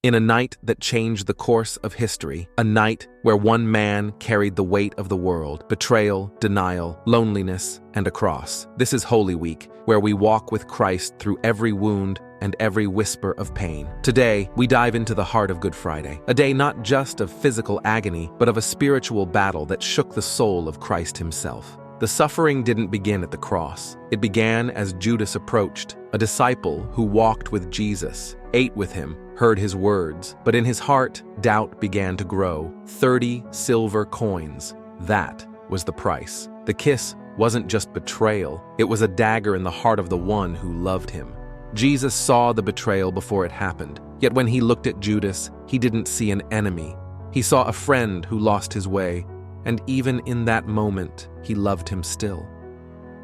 In a night that changed the course of history, a night where one man carried the weight of the world, betrayal, denial, loneliness, and a cross. This is Holy Week, where we walk with Christ through every wound and every whisper of pain. Today, we dive into the heart of Good Friday, a day not just of physical agony, but of a spiritual battle that shook the soul of Christ himself. The suffering didn't begin at the cross. It began as Judas approached, a disciple who walked with Jesus, ate with him, heard his words, but in his heart, doubt began to grow. 30 silver coins. That was the price. The kiss wasn't just betrayal, it was a dagger in the heart of the one who loved him. Jesus saw the betrayal before it happened, yet when he looked at Judas, he didn't see an enemy. He saw a friend who lost his way, and even in that moment, he loved him still.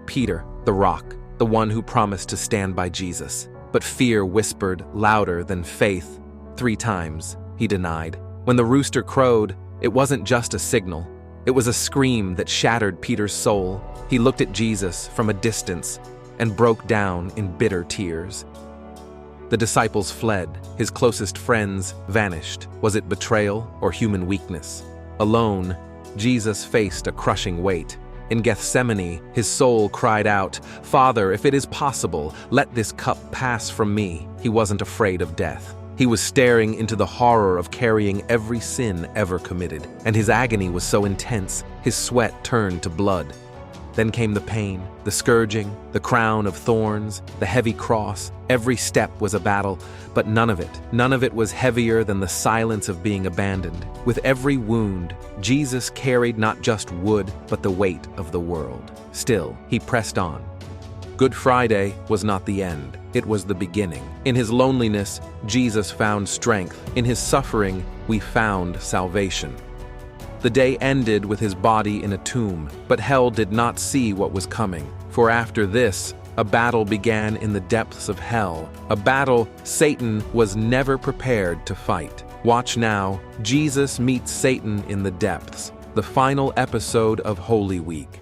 Peter, the rock, the one who promised to stand by Jesus. But fear whispered louder than faith. 3 times, he denied. When the rooster crowed, it wasn't just a signal. It was a scream that shattered Peter's soul. He looked at Jesus from a distance and broke down in bitter tears. The disciples fled. His closest friends vanished. Was it betrayal or human weakness? Alone, Jesus faced a crushing weight. In Gethsemane, his soul cried out, "Father, if it is possible, let this cup pass from me." He wasn't afraid of death. He was staring into the horror of carrying every sin ever committed, and his agony was so intense, his sweat turned to blood. Then came the pain, the scourging, the crown of thorns, the heavy cross. Every step was a battle, but none of it was heavier than the silence of being abandoned. With every wound, Jesus carried not just wood, but the weight of the world. Still, he pressed on. Good Friday was not the end, it was the beginning. In his loneliness, Jesus found strength. In his suffering, we found salvation. The day ended with his body in a tomb, but hell did not see what was coming. For after this, a battle began in the depths of hell, a battle Satan was never prepared to fight. Watch now, Jesus meets Satan in the depths, the final episode of Holy Week.